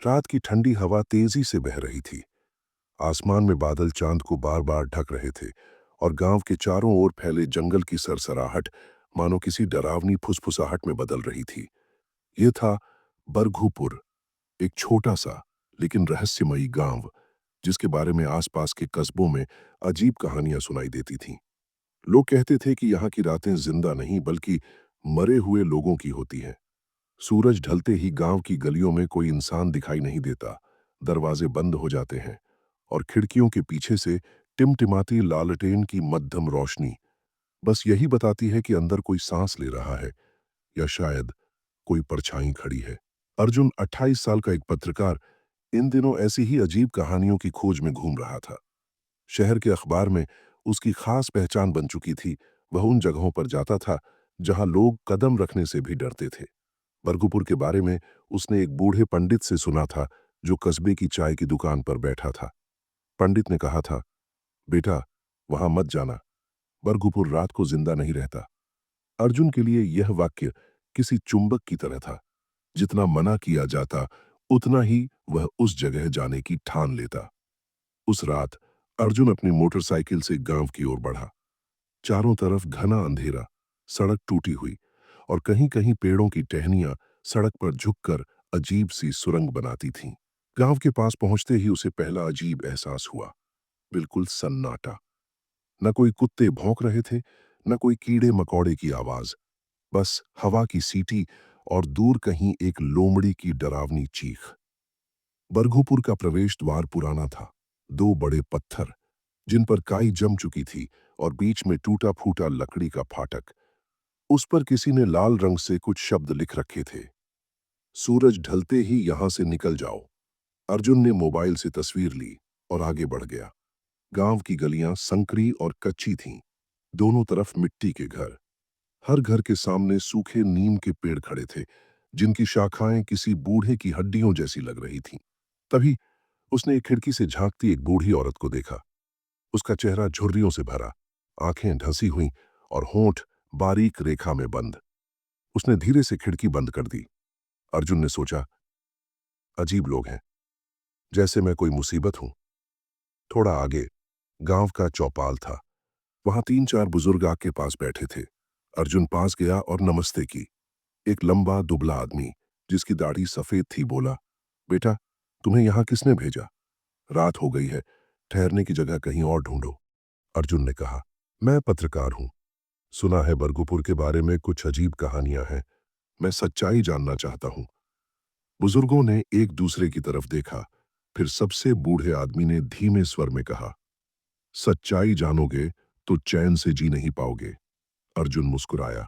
रात की ठंडी हवा तेजी से बह रही थी। आसमान में बादल चांद को बार बार ढक रहे थे और गांव के चारों ओर फैले जंगल की सरसराहट मानो किसी डरावनी फुसफुसाहट में बदल रही थी। ये था बरघूपुर, एक छोटा सा लेकिन रहस्यमयी गांव, जिसके बारे में आसपास के कस्बों में अजीब कहानियां सुनाई देती थीं। लोग कहते थे कि यहाँ की रातें जिंदा नहीं बल्कि मरे हुए लोगों की होती हैं। सूरज ढलते ही गांव की गलियों में कोई इंसान दिखाई नहीं देता, दरवाजे बंद हो जाते हैं और खिड़कियों के पीछे से टिमटिमाती लालटेन की मध्यम रोशनी बस यही बताती है कि अंदर कोई सांस ले रहा है या शायद कोई परछाई खड़ी है। अर्जुन 28 साल का एक पत्रकार इन दिनों ऐसी ही अजीब कहानियों की खोज में घूम रहा था। शहर के अखबार में उसकी खास पहचान बन चुकी थी। वह उन जगहों पर जाता था जहां लोग कदम रखने से भी डरते थे। बरगुपुर के बारे में उसने एक बूढ़े पंडित से सुना था, जो कस्बे की चाय की दुकान पर बैठा था। पंडित ने कहा था, बेटा, वहां मत जाना, बरगुपुर रात को जिंदा नहीं रहता। अर्जुन के लिए यह वाक्य किसी चुंबक की तरह था। जितना मना किया जाता, उतना ही वह उस जगह जाने की ठान लेता। उस रात अर्जुन अपनी मोटरसाइकिल से गांव की ओर बढ़ा। चारों तरफ घना अंधेरा, सड़क टूटी हुई और कहीं कहीं पेड़ों की टहनियां सड़क पर झुककर अजीब सी सुरंग बनाती थीं। गांव के पास पहुंचते ही उसे पहला अजीब एहसास हुआ। बिल्कुल सन्नाटा। न कोई कुत्ते भौंक रहे थे, न कोई कीड़े मकोड़े की आवाज। बस हवा की सीटी और दूर कहीं एक लोमड़ी की डरावनी चीख। बरघुपुर का प्रवेश द्वार पुराना था। दो बड़े पत्थर जिन पर काई जम चुकी थी और बीच में टूटा फूटा लकड़ी का फाटक। उस पर किसी ने लाल रंग से कुछ शब्द लिख रखे थे, सूरज ढलते ही यहां से निकल जाओ। अर्जुन ने मोबाइल से तस्वीर ली और आगे बढ़ गया। गांव की गलियां संकरी और कच्ची थीं। दोनों तरफ मिट्टी के घर। हर घर के सामने सूखे नीम के पेड़ खड़े थे, जिनकी शाखाएं किसी बूढ़े की हड्डियों जैसी लग रही थीं। तभी उसने एक खिड़की से झांकती एक बूढ़ी औरत को देखा। उसका चेहरा झुर्रियों से भरा, आंखें ढंसी हुई और होंठ बारीक रेखा में बंद। उसने धीरे से खिड़की बंद कर दी। अर्जुन ने सोचा, अजीब लोग हैं, जैसे मैं कोई मुसीबत हूं। थोड़ा आगे गांव का चौपाल था। वहां तीन चार बुजुर्ग आग के पास बैठे थे। अर्जुन पास गया और नमस्ते की। एक लंबा दुबला आदमी जिसकी दाढ़ी सफेद थी बोला, बेटा, तुम्हें यहां किसने भेजा? रात हो गई है, ठहरने की जगह कहीं और ढूंढो। अर्जुन ने कहा, मैं पत्रकार हूं। सुना है बरगुपुर के बारे में कुछ अजीब कहानियां हैं। मैं सच्चाई जानना चाहता हूं। बुजुर्गों ने एक दूसरे की तरफ देखा। फिर सबसे बूढ़े आदमी ने धीमे स्वर में कहा, सच्चाई जानोगे तो चैन से जी नहीं पाओगे। अर्जुन मुस्कुराया,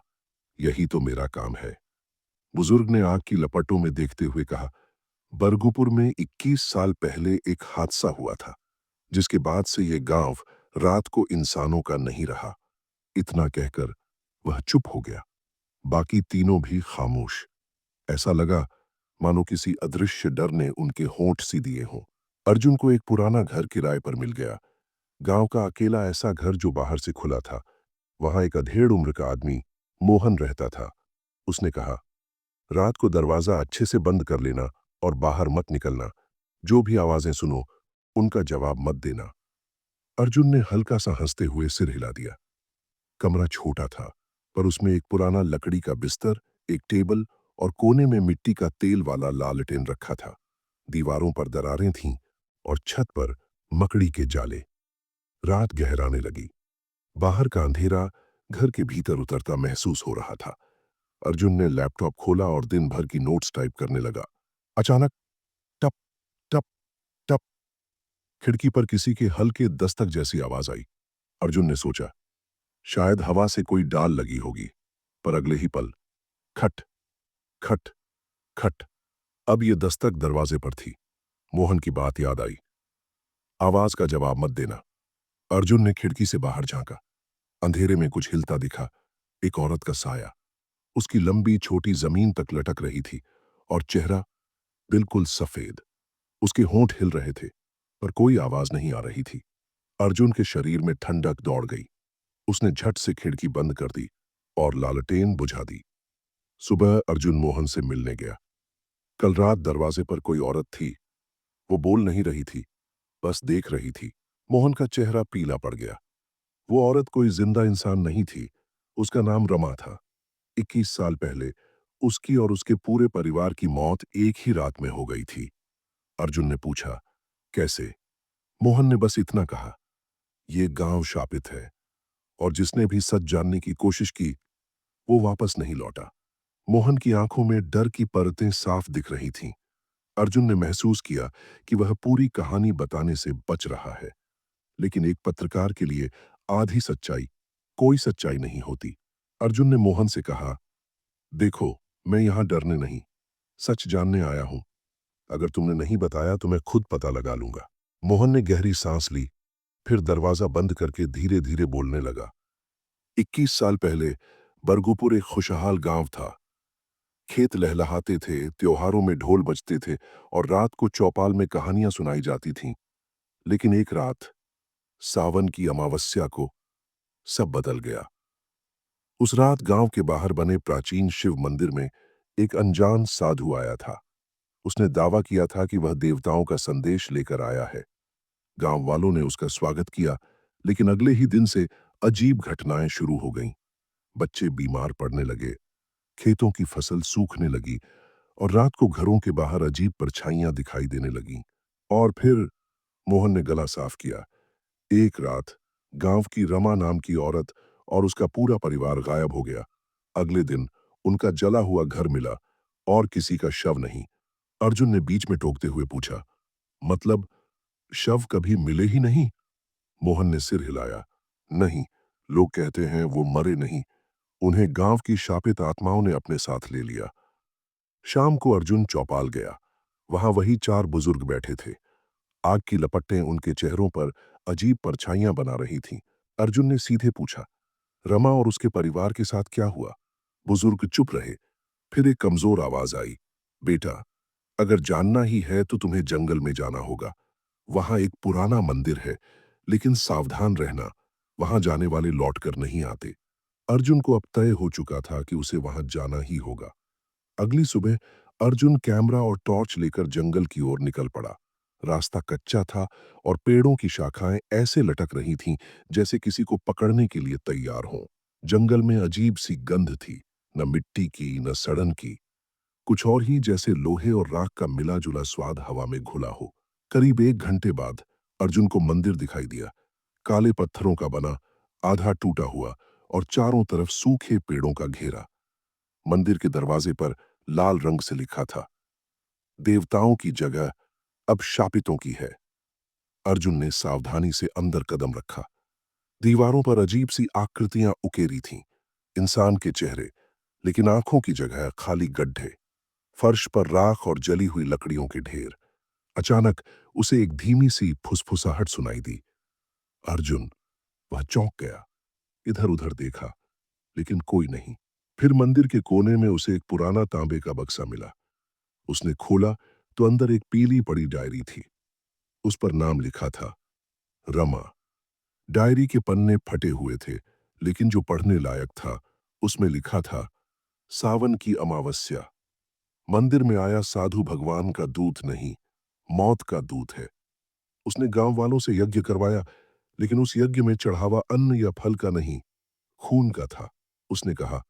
यही तो मेरा काम है। बुजुर्ग ने आंख की लपटों में देखते हुए कहा, बरगुपुर में 21 साल पहले एक हादसा हुआ था, जिसके बाद से यह गांव रात को इंसानों का नहीं रहा। इतना कहकर वह चुप हो गया। बाकी तीनों भी खामोश। ऐसा लगा मानो किसी अदृश्य डर ने उनके होंठ सी दिए हों। अर्जुन को एक पुराना घर किराए पर मिल गया। गांव का अकेला ऐसा घर जो बाहर से खुला था। वहां एक अधेड़ उम्र का आदमी मोहन रहता था। उसने कहा, रात को दरवाजा अच्छे से बंद कर लेना और बाहर मत निकलना। जो भी आवाजें सुनो, उनका जवाब मत देना। अर्जुन ने हल्का सा हंसते हुए सिर हिला दिया। कमरा छोटा था, पर उसमें एक पुराना लकड़ी का बिस्तर, एक टेबल और कोने में मिट्टी का तेल वाला लालटेन रखा था। दीवारों पर दरारें थीं और छत पर मकड़ी के जाले। रात गहराने लगी। बाहर का अंधेरा घर के भीतर उतरता महसूस हो रहा था। अर्जुन ने लैपटॉप खोला और दिन भर की नोट्स टाइप करने लगा। अचानक टप टप टप, खिड़की पर किसी के हल्के दस्तक जैसी आवाज आई। अर्जुन ने सोचा, शायद हवा से कोई डाल लगी होगी। पर अगले ही पल खट खट खट। अब ये दस्तक दरवाजे पर थी। मोहन की बात याद आई, आवाज का जवाब मत देना। अर्जुन ने खिड़की से बाहर झांका। अंधेरे में कुछ हिलता दिखा। एक औरत का साया। उसकी लंबी छोटी जमीन तक लटक रही थी और चेहरा बिल्कुल सफेद। उसके होंठ हिल रहे थे, पर कोई आवाज नहीं आ रही थी। अर्जुन के शरीर में ठंडक दौड़ गई। उसने झट से खिड़की बंद कर दी और लालटेन बुझा दी। सुबह अर्जुन मोहन से मिलने गया। कल रात दरवाजे पर कोई औरत थी। वो बोल नहीं रही थी, बस देख रही थी। मोहन का चेहरा पीला पड़ गया। वो औरत कोई जिंदा इंसान नहीं थी। उसका नाम रमा था। 21 साल पहले उसकी और उसके पूरे परिवार की मौत एक ही रात में हो गई थी। अर्जुन ने पूछा, कैसे? मोहन ने बस इतना कहा, ये गांव शापित है और जिसने भी सच जानने की कोशिश की वो वापस नहीं लौटा। मोहन की आंखों में डर की परतें साफ दिख रही थीं। अर्जुन ने महसूस किया कि वह पूरी कहानी बताने से बच रहा है, लेकिन एक पत्रकार के लिए आधी सच्चाई कोई सच्चाई नहीं होती। अर्जुन ने मोहन से कहा, देखो, मैं यहां डरने नहीं, सच जानने आया हूं। अगर तुमने नहीं बताया तो मैं खुद पता लगा लूंगा। मोहन ने गहरी सांस ली, फिर दरवाजा बंद करके धीरे धीरे बोलने लगा। 21 साल पहले बरगुपुर एक खुशहाल गांव था। खेत लहलहाते थे, त्योहारों में ढोल बजते थे और रात को चौपाल में कहानियां सुनाई जाती थीं। लेकिन एक रात, सावन की अमावस्या को, सब बदल गया। उस रात गांव के बाहर बने प्राचीन शिव मंदिर में एक अनजान साधु आया था। उसने दावा किया था कि वह देवताओं का संदेश लेकर आया है। गांव वालों ने उसका स्वागत किया, लेकिन अगले ही दिन से अजीब घटनाएं शुरू हो गईं। बच्चे बीमार पड़ने लगे, खेतों की फसल सूखने लगी और रात को घरों के बाहर अजीब परछाइयां दिखाई देने लगीं। और फिर मोहन ने गला साफ किया। एक रात गांव की रमा नाम की औरत और उसका पूरा परिवार गायब हो गया। अगले दिन उनका जला हुआ घर मिला और किसी का शव नहीं। अर्जुन ने बीच में टोकते हुए पूछा, मतलब शव कभी मिले ही नहीं? मोहन ने सिर हिलाया। नहीं, लोग कहते हैं वो मरे नहीं, उन्हें गांव की शापित आत्माओं ने अपने साथ ले लिया। शाम को अर्जुन चौपाल गया। वहां वही चार बुजुर्ग बैठे थे। आग की लपटें उनके चेहरों पर अजीब परछाइयां बना रही थीं। अर्जुन ने सीधे पूछा, रमा और उसके परिवार के साथ क्या हुआ? बुजुर्ग चुप रहे। फिर एक कमजोर आवाज आई, बेटा, अगर जानना ही है तो तुम्हें जंगल में जाना होगा। वहां एक पुराना मंदिर है, लेकिन सावधान रहना, वहां जाने वाले लौटकर नहीं आते। अर्जुन को अब तय हो चुका था कि उसे वहां जाना ही होगा। अगली सुबह अर्जुन कैमरा और टॉर्च लेकर जंगल की ओर निकल पड़ा। रास्ता कच्चा था और पेड़ों की शाखाएं ऐसे लटक रही थीं जैसे किसी को पकड़ने के लिए तैयार हों। जंगल में अजीब सी गंध थी, न मिट्टी की न सड़न की, कुछ और ही, जैसे लोहे और राख का मिला जुला स्वाद हवा में घुला हो। करीब 1 घंटे बाद अर्जुन को मंदिर दिखाई दिया। काले पत्थरों का बना, आधा टूटा हुआ और चारों तरफ सूखे पेड़ों का घेरा। मंदिर के दरवाजे पर लाल रंग से लिखा था, देवताओं की जगह अब शापितों की है। अर्जुन ने सावधानी से अंदर कदम रखा। दीवारों पर अजीब सी आकृतियां उकेरी थीं, इंसान के चेहरे, लेकिन आंखों की जगह खाली गड्ढे। फर्श पर राख और जली हुई लकड़ियों के ढेर। अचानक उसे एक धीमी सी फुसफुसाहट सुनाई दी। अर्जुन, वह चौंक गया। इधर उधर देखा, लेकिन कोई नहीं। फिर मंदिर के कोने में उसे एक पुराना तांबे का बक्सा मिला। उसने खोला तो अंदर एक पीली पड़ी डायरी थी। उस पर नाम लिखा था, रमा। डायरी के पन्ने फटे हुए थे, लेकिन जो पढ़ने लायक था उसमें लिखा था, सावन की अमावस्या। मंदिर में आया साधु भगवान का दूत नहीं, मौत का दूत है। उसने गांव वालों से यज्ञ करवाया, लेकिन उस यज्ञ में चढ़ावा अन्न या फल का नहीं, खून का था। उसने कहा,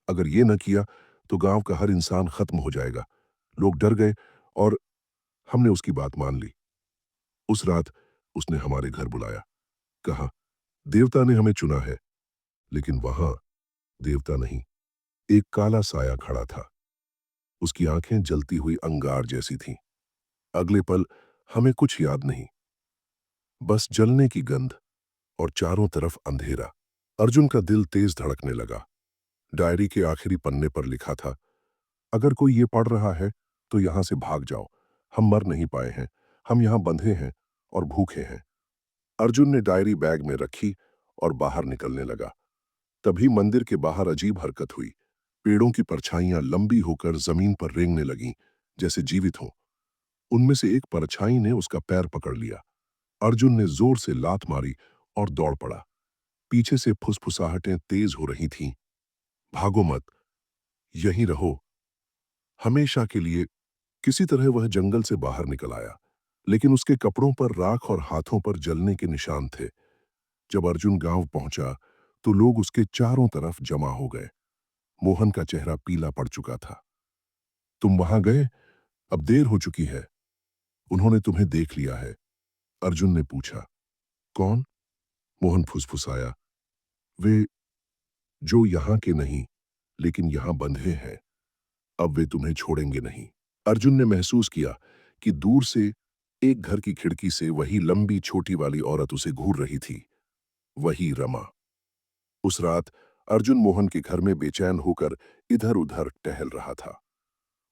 अगर ये न किया तो गांव का हर इंसान खत्म हो जाएगा। लोग डर गए और हमने उसकी बात मान ली। उस रात उसने हमारे घर बुलाया। कहा, देवता ने हमें चुना है। लेकिन वहां देवता नहीं, एक काला साया खड़ा था। उसकी आंखें जलती हुई अंगार जैसी थीं। अगले पल हमें कुछ याद नहीं, बस जलने की गंध और चारों तरफ अंधेरा। अर्जुन का दिल तेज धड़कने लगा। डायरी के आखिरी पन्ने पर लिखा था, अगर कोई ये पढ़ रहा है तो यहां से भाग जाओ। हम मर नहीं पाए हैं, हम यहां बंधे हैं और भूखे हैं। अर्जुन ने डायरी बैग में रखी और बाहर निकलने लगा। तभी मंदिर के बाहर अजीब हरकत हुई। पेड़ों की परछाइयां लंबी होकर जमीन पर रेंगने लगीं, जैसे जीवित हों। उनमें से एक परछाई ने उसका पैर पकड़ लिया। अर्जुन ने जोर से लात मारी और दौड़ पड़ा। पीछे से फुसफुसाहटें तेज हो रही थीं। भागो मत, यहीं रहो, हमेशा के लिए किसी तरह वह जंगल से बाहर निकल आया, लेकिन उसके कपड़ों पर राख और हाथों पर जलने के निशान थे। जब अर्जुन गांव पहुंचा, तो लोग उसके चारों तरफ जमा हो गए। मोहन का चेहरा पीला पड़ चुका था। तुम वहां गए? अब देर हो चुकी है। उन्होंने तुम्हें देख लिया है, अर्जुन ने पूछा। कौन? मोहन फुसफुसाया। वे जो यहाँ के नहीं, लेकिन यहाँ बंधे हैं। अब वे तुम्हें छोड़ेंगे नहीं। अर्जुन ने महसूस किया कि दूर से एक घर की खिड़की से वही लंबी छोटी वाली औरत उसे घूर रही थी। वही रमा। उस रात अर्जुन मोहन के घर में बेचैन होकर इधर उधर टहल रहा था।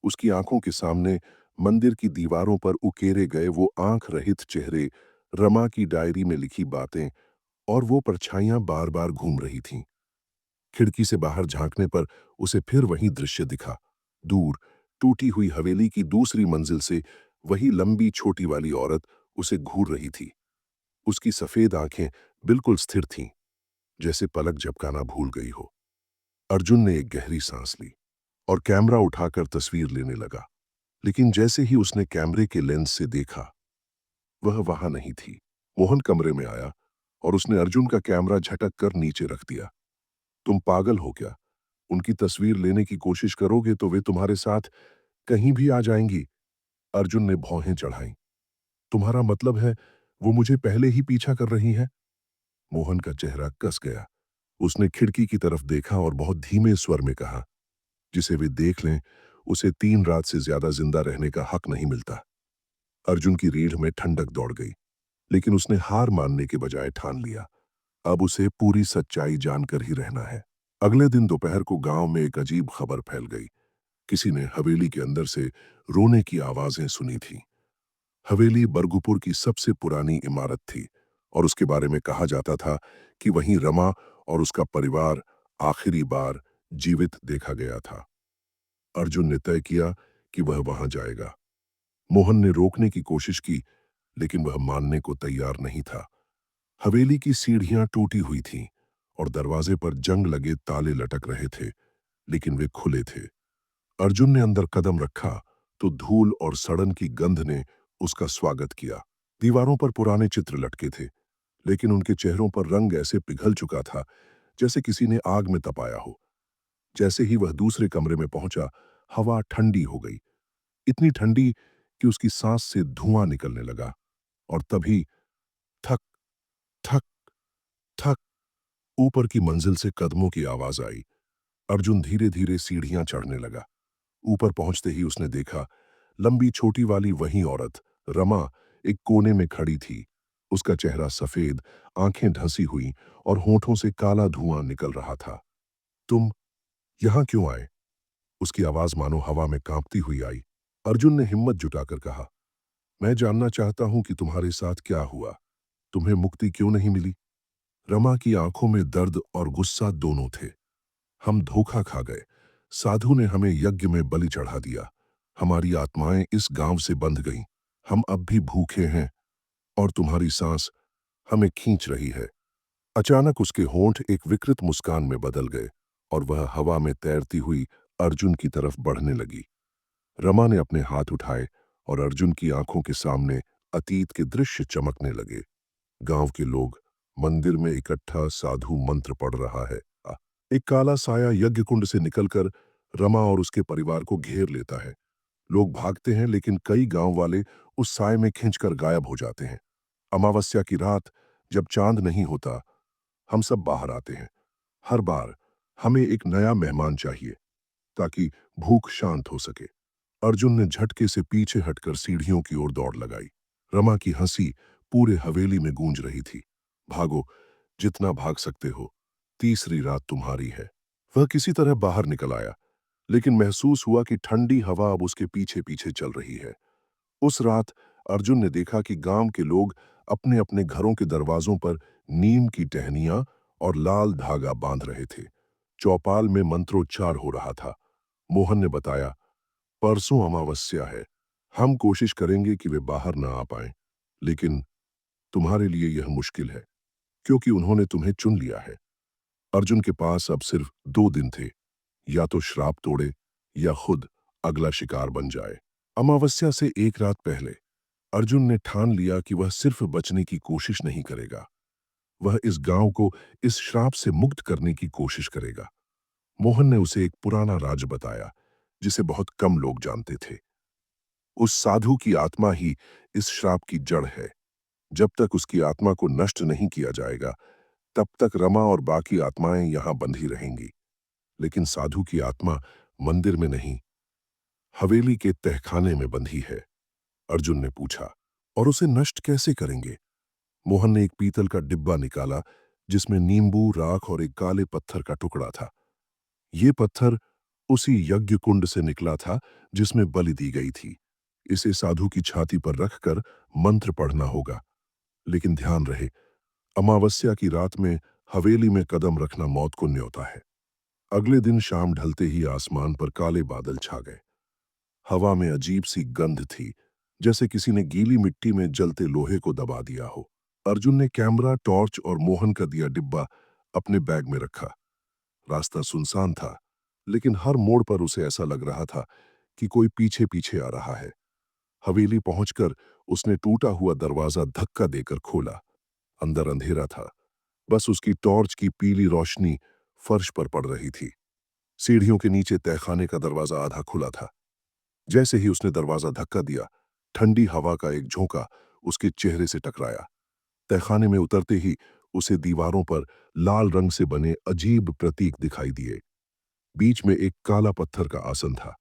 उसकी आंखों के सामने मंदिर की दीवारों पर उकेरे गए वो आंख रहित चेहरे, रमा की डायरी में लिखी बातें और वो परछाइयां बार बार घूम रही थीं। खिड़की से बाहर झांकने पर उसे फिर वही दृश्य दिखा। दूर टूटी हुई हवेली की दूसरी मंजिल से वही लंबी छोटी वाली औरत उसे घूर रही थी। उसकी सफेद आंखें बिल्कुल स्थिर थीं, जैसे पलक झपकाना भूल गई हो। अर्जुन ने एक गहरी सांस ली और कैमरा उठाकर तस्वीर लेने लगा। लेकिन जैसे ही उसने कैमरे के लेंस से देखा, वह वहां नहीं थी। मोहन कमरे में आया और उसने अर्जुन का कैमरा झटक कर नीचे रख दिया। तुम पागल हो क्या? उनकी तस्वीर लेने की कोशिश करोगे तो वे तुम्हारे साथ कहीं भी आ जाएंगी। अर्जुन ने भौहें चढ़ाईं। तुम्हारा मतलब है वो मुझे पहले ही पीछा कर रही हैं? मोहन का चेहरा कस गया। उसने खिड़की की तरफ देखा और बहुत धीमे स्वर में कहा, जिसे वे देख लें, उसे 3 रात से ज्यादा जिंदा रहने का हक नहीं मिलता। अर्जुन की रीढ़ में ठंडक दौड़ गई, लेकिन उसने हार मानने के बजाय ठान लिया, अब उसे पूरी सच्चाई जानकर ही रहना है। अगले दिन दोपहर को गांव में एक अजीब खबर फैल गई। किसी ने हवेली के अंदर से रोने की आवाजें सुनी थी। हवेली बरगुपुर की सबसे पुरानी इमारत थी और उसके बारे में कहा जाता था कि वहीं रमा और उसका परिवार आखिरी बार जीवित देखा गया था। अर्जुन ने तय किया कि वह वहां जाएगा। मोहन ने रोकने की कोशिश की, लेकिन वह मानने को तैयार नहीं था। हवेली की सीढ़ियां टूटी हुई थीं और दरवाजे पर जंग लगे ताले लटक रहे थे, लेकिन वे खुले थे। अर्जुन ने अंदर कदम रखा तो धूल और सड़न की गंध ने उसका स्वागत किया। दीवारों पर पुराने चित्र लटके थे, लेकिन उनके चेहरों पर रंग ऐसे पिघल चुका था जैसे किसी ने आग में तपाया हो। जैसे ही वह दूसरे कमरे में पहुंचा, हवा ठंडी हो गई, इतनी ठंडी कि उसकी सांस से धुआं निकलने लगा। और तभी थक थक थक, ऊपर की मंजिल से कदमों की आवाज आई। अर्जुन धीरे धीरे सीढ़ियां चढ़ने लगा। ऊपर पहुंचते ही उसने देखा, लंबी छोटी वाली वही औरत रमा एक कोने में खड़ी थी। उसका चेहरा सफेद, आंखें ढंसी हुई और होठों से काला धुआं निकल रहा था। तुम यहां क्यों आए? उसकी आवाज मानो हवा में कांपती हुई आई। अर्जुन ने हिम्मत जुटाकर कहा, मैं जानना चाहता हूं कि तुम्हारे साथ क्या हुआ। तुम्हें मुक्ति क्यों नहीं मिली? रमा की आंखों में दर्द और गुस्सा दोनों थे। हम धोखा खा गए। साधु ने हमें यज्ञ में बलि चढ़ा दिया। हमारी आत्माएं इस गांव से बंध गईं। हम अब भी भूखे हैं और तुम्हारी सांस हमें खींच रही है। अचानक उसके होंठ एक विकृत मुस्कान में बदल गए और वह हवा में तैरती हुई अर्जुन की तरफ बढ़ने लगी। रमा ने अपने हाथ उठाए और अर्जुन की आंखों के सामने अतीत के दृश्य चमकने लगे। गांव के लोग, मंदिर में इकट्ठा साधु मंत्र पढ़ रहा है। एक काला साया यज्ञ कुंड से निकलकर रमा और उसके परिवार को घेर लेता है। लोग भागते हैं, लेकिन कई गांव वाले उस साय में खींचकर गायब हो जाते हैं। अमावस्या की रात, जब चांद नहीं होता, हम सब बाहर आते हैं। हर बार हमें एक नया मेहमान चाहिए, ताकि भूख शांत हो सके। अर्जुन ने झटके से पीछे हटकर सीढ़ियों की ओर दौड़ लगाई। रमा की हंसी पूरे हवेली में गूंज रही थी। भागो, जितना भाग सकते हो, तीसरी रात तुम्हारी है। वह किसी तरह बाहर निकल आया, लेकिन महसूस हुआ कि ठंडी हवा अब उसके पीछे पीछे चल रही है। उस रात अर्जुन ने देखा कि गांव के लोग अपने अपने घरों के दरवाजों पर नीम की टहनियां और लाल धागा बांध रहे थे। चौपाल में मंत्रोच्चार हो रहा था। मोहन ने बताया, परसों अमावस्या है। हम कोशिश करेंगे कि वे बाहर ना आ पाएं, लेकिन तुम्हारे लिए यह मुश्किल है, क्योंकि उन्होंने तुम्हें चुन लिया है। अर्जुन के पास अब सिर्फ 2 दिन थे, या तो श्राप तोड़े या खुद अगला शिकार बन जाए। अमावस्या से एक रात पहले अर्जुन ने ठान लिया कि वह सिर्फ बचने की कोशिश नहीं करेगा, वह इस गांव को इस श्राप से मुक्त करने की कोशिश करेगा। मोहन ने उसे एक पुराना राज बताया जिसे बहुत कम लोग जानते थे। उस साधु की आत्मा ही इस श्राप की जड़ है। जब तक उसकी आत्मा को नष्ट नहीं किया जाएगा, तब तक रमा और बाकी आत्माएं यहां बंधी रहेंगी। लेकिन साधु की आत्मा मंदिर में नहीं, हवेली के तहखाने में बंधी है। अर्जुन ने पूछा, और उसे नष्ट कैसे करेंगे? मोहन ने एक पीतल का डिब्बा निकाला जिसमें नींबू, राख और एक काले पत्थर का टुकड़ा था। ये पत्थर उसी यज्ञ कुंड से निकला था जिसमें बलि दी गई थी। इसे साधु की छाती पर रखकर मंत्र पढ़ना होगा। लेकिन ध्यान रहे, अमावस्या की रात में हवेली में कदम रखना मौत को न्योता है। अगले दिन शाम ढलते ही आसमान पर काले बादल छा गए। हवा में अजीब सी गंध थी, जैसे किसी ने गीली मिट्टी में जलते लोहे को दबा दिया हो। अर्जुन ने कैमरा, टॉर्च और मोहन का दिया डिब्बा अपने बैग में रखा। रास्ता सुनसान था, लेकिन हर मोड़ पर उसे ऐसा लग रहा था कि कोई पीछे पीछे आ रहा है। हवेली पहुंचकर उसने टूटा हुआ दरवाजा धक्का देकर खोला। अंदर अंधेरा था, बस उसकी टॉर्च की पीली रोशनी फर्श पर पड़ रही थी। सीढ़ियों के नीचे तहखाने का दरवाजा आधा खुला था। जैसे ही उसने दरवाजा धक्का दिया, ठंडी हवा का एक झोंका उसके चेहरे से टकराया। तहखाने में उतरते ही उसे दीवारों पर लाल रंग से बने अजीब प्रतीक दिखाई दिए। बीच में एक काला पत्थर का आसन था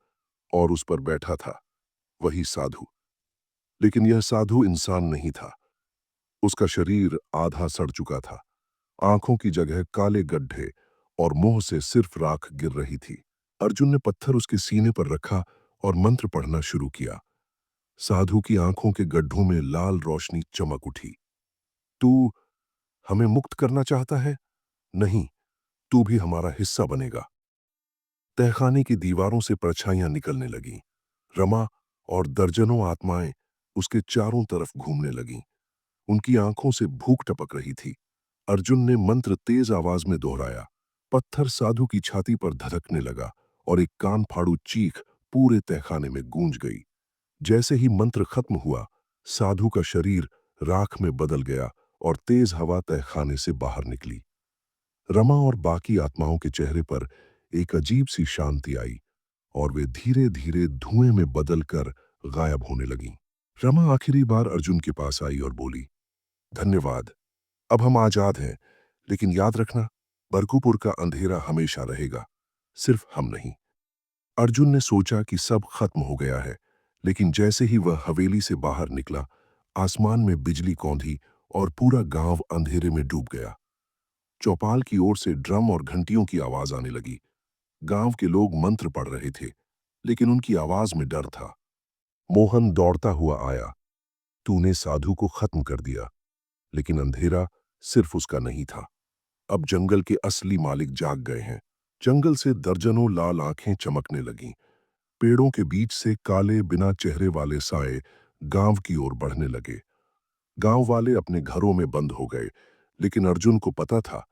और उस पर बैठा था वही साधु। लेकिन यह साधु इंसान नहीं था। उसका शरीर आधा सड़ चुका था, आंखों की जगह काले गड्ढे और मुंह से सिर्फ राख गिर रही थी। अर्जुन ने पत्थर उसके सीने पर रखा और मंत्र पढ़ना शुरू किया। साधु की आंखों के गड्ढों में लाल रोशनी चमक उठी। तू हमें मुक्त करना चाहता है? नहीं, तू भी हमारा हिस्सा बनेगा। तहखाने की दीवारों से परछाइयां निकलने लगीं। रमा और दर्जनों आत्माएं उसके चारों तरफ घूमने लगीं। उनकी आंखों से भूख टपक रही थी। अर्जुन ने मंत्र तेज आवाज में दोहराया। पत्थर साधु की छाती पर धड़कने लगा और एक कान फाड़ू चीख पूरे तहखाने में गूंज गई। जैसे ही मंत्र खत्म हुआ, साधु का शरीर राख में बदल गया और तेज हवा तहखाने से बाहर निकली। रमा और बाकी आत्माओं के चेहरे पर एक अजीब सी शांति आई और वे धीरे धीरे धुएं में बदलकर गायब होने लगीं। रमा आखिरी बार अर्जुन के पास आई और बोली, धन्यवाद, अब हम आजाद हैं। लेकिन याद रखना, बरकूपुर का अंधेरा हमेशा रहेगा, सिर्फ हम नहीं। अर्जुन ने सोचा कि सब खत्म हो गया है, लेकिन जैसे ही वह हवेली से बाहर निकला, आसमान में बिजली कौंधी और पूरा गांव अंधेरे में डूब गया। चौपाल की ओर से ड्रम और घंटियों की आवाज आने लगी। गांव के लोग मंत्र पढ़ रहे थे, लेकिन उनकी आवाज में डर था। मोहन दौड़ता हुआ आया। तूने साधु को खत्म कर दिया, लेकिन अंधेरा सिर्फ उसका नहीं था। अब जंगल के असली मालिक जाग गए हैं। जंगल से दर्जनों लाल आंखें चमकने लगीं। पेड़ों के बीच से काले बिना चेहरे वाले साए गांव की ओर बढ़ने लगे। गांव वाले अपने घरों में बंद हो गए, लेकिन अर्जुन को पता था,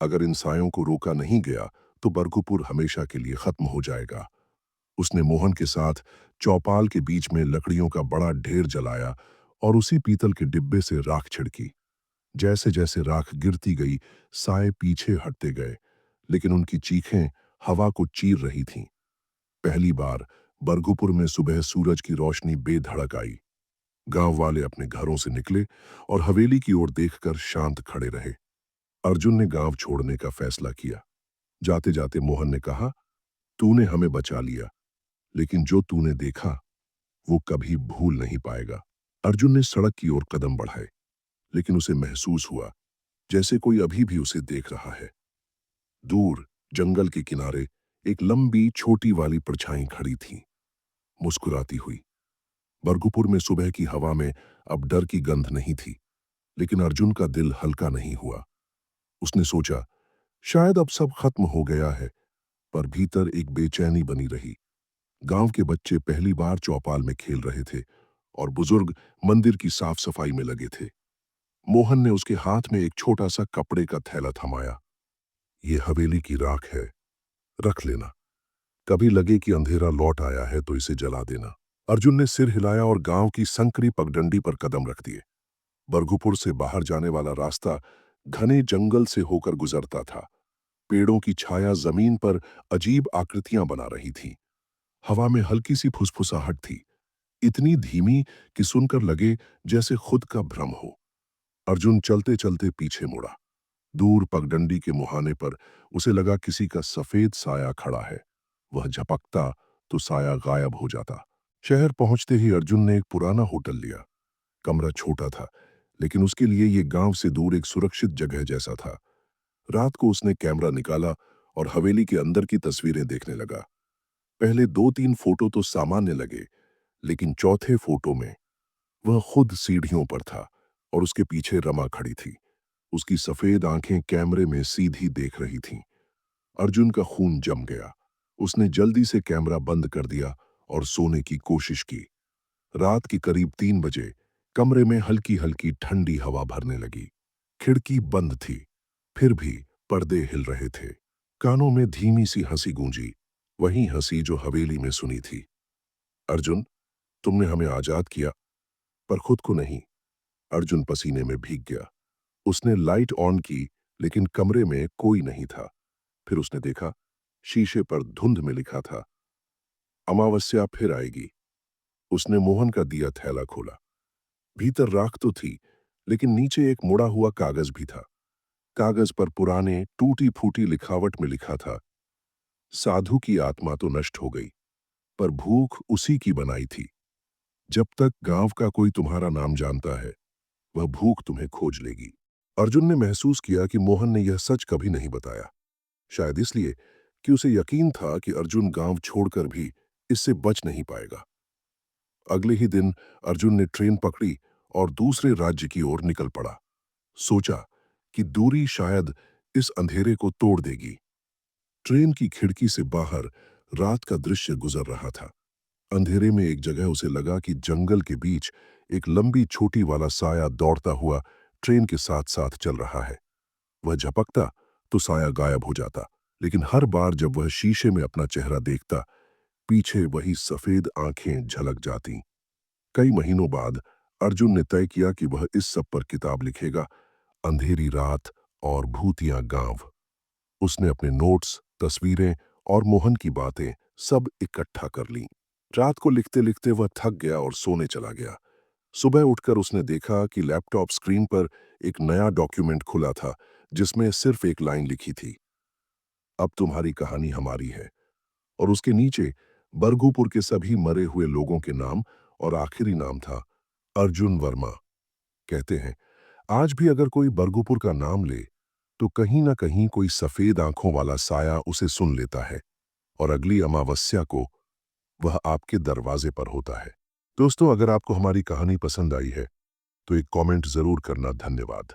अगर इन सायों को रोका नहीं गया तो बरगुपुर हमेशा के लिए खत्म हो जाएगा। उसने मोहन के साथ चौपाल के बीच में लकड़ियों का बड़ा ढेर जलाया और उसी पीतल के डिब्बे से राख छिड़की। जैसे जैसे राख गिरती गई, साए पीछे हटते गए, लेकिन उनकी चीखें हवा को चीर रही थीं। पहली बार बरगुपुर में सुबह सूरज की रोशनी बेधड़क आई। गांव वाले अपने घरों से निकले और हवेली की ओर देखकर शांत खड़े रहे। अर्जुन ने गांव छोड़ने का फैसला किया। जाते जाते मोहन ने कहा, तूने हमें बचा लिया, लेकिन जो तूने देखा वो कभी भूल नहीं पाएगा। अर्जुन ने सड़क की ओर कदम बढ़ाए, लेकिन उसे महसूस हुआ जैसे कोई अभी भी उसे देख रहा है। दूर जंगल के किनारे एक लंबी छोटी वाली परछाई खड़ी थी, मुस्कुराती हुई। बरगुपुर में सुबह की हवा में अब डर की गंध नहीं थी, लेकिन अर्जुन का दिल हल्का नहीं हुआ। उसने सोचा, शायद अब सब खत्म हो गया है, पर भीतर एक बेचैनी बनी रही। गांव के बच्चे पहली बार चौपाल में खेल रहे थे और बुजुर्ग मंदिर की साफ सफाई में लगे थे। मोहन ने उसके हाथ में एक छोटा सा कपड़े का थैला थमाया। ये हवेली की राख है, रख लेना। कभी लगे कि अंधेरा लौट आया है तो इसे जला देना। अर्जुन ने सिर हिलाया और गांव की संकरी पगडंडी पर कदम रख दिए। बरगुपुर से बाहर जाने वाला रास्ता घने जंगल से होकर गुजरता था। पेड़ों की छाया जमीन पर अजीब आकृतियां बना रही थी। हवा में हल्की सी फुसफुसाहट थी, इतनी धीमी कि सुनकर लगे जैसे खुद का भ्रम हो। अर्जुन चलते चलते पीछे मुड़ा। दूर पगडंडी के मुहाने पर उसे लगा किसी का सफेद साया खड़ा है। वह झपकता तो साया गायब हो जाता। शहर पहुंचते ही अर्जुन ने एक पुराना होटल लिया। कमरा छोटा था, लेकिन उसके लिए ये गांव से दूर एक सुरक्षित जगह जैसा था। रात को उसने कैमरा निकाला और हवेली के अंदर की तस्वीरें देखने लगा। पहले दो तीन फोटो तो सामान्य लगे, लेकिन चौथे फोटो में वह खुद सीढ़ियों पर था और उसके पीछे रमा खड़ी थी। उसकी सफेद आंखें कैमरे में सीधी देख रही थीं। अर्जुन का खून जम गया। उसने जल्दी से कैमरा बंद कर दिया और सोने की कोशिश की। रात के करीब 3 बजे कमरे में हल्की हल्की ठंडी हवा भरने लगी। खिड़की बंद थी, फिर भी पर्दे हिल रहे थे। कानों में धीमी सी हंसी गूंजी, वही हंसी जो हवेली में सुनी थी। अर्जुन, तुमने हमें आजाद किया, पर खुद को नहीं। अर्जुन पसीने में भीग गया। उसने लाइट ऑन की, लेकिन कमरे में कोई नहीं था। फिर उसने देखा, शीशे पर धुंध में लिखा था, अमावस्या फिर आएगी। उसने मोहन का दिया थैला खोला। भीतर राख तो थी, लेकिन नीचे एक मुड़ा हुआ कागज भी था। कागज पर पुराने टूटी फूटी लिखावट में लिखा था, साधु की आत्मा तो नष्ट हो गई, पर भूख उसी की बनाई थी। जब तक गांव का कोई तुम्हारा नाम जानता है, वह भूख तुम्हें खोज लेगी। अर्जुन ने महसूस किया कि मोहन ने यह सच कभी नहीं बताया। शायद इसलिए कि उसे यकीन था कि अर्जुन गांव छोड़कर भी इससे बच नहीं पाएगा। अगले ही दिन अर्जुन ने ट्रेन पकड़ी और दूसरे राज्य की ओर निकल पड़ा। सोचा कि दूरी शायद इस अंधेरे को तोड़ देगी। ट्रेन की खिड़की से बाहर रात का दृश्य गुजर रहा था। अंधेरे में एक जगह उसे लगा कि जंगल के बीच एक लंबी छोटी वाला साया दौड़ता हुआ ट्रेन के साथ साथ चल रहा है। वह झपकता तो साया गायब हो जाता, लेकिन हर बार जब वह शीशे में अपना चेहरा देखता, पीछे वही सफेद आंखें झलक जाती। कई महीनों बाद अर्जुन ने तय किया कि वह इस सब पर किताब लिखेगा, अंधेरी रात और भूतिया गांव। उसने अपने नोट्स, तस्वीरें और मोहन की बातें सब इकट्ठा कर लीं। रात को लिखते लिखते वह थक गया और सोने चला गया। सुबह उठकर उसने देखा कि लैपटॉप स्क्रीन पर एक नया डॉक्यूमेंट खुला था, जिसमें सिर्फ एक लाइन लिखी थी, अब तुम्हारी कहानी हमारी है। और उसके नीचे बरगुपुर के सभी मरे हुए लोगों के नाम और आखिरी नाम था अर्जुन वर्मा। कहते हैं, आज भी अगर कोई बरगुपुर का नाम ले, तो कहीं ना कहीं कोई सफेद आंखों वाला साया उसे सुन लेता है और अगली अमावस्या को वह आपके दरवाजे पर होता है। दोस्तों, अगर आपको हमारी कहानी पसंद आई है, तो एक कमेंट जरूर करना। धन्यवाद।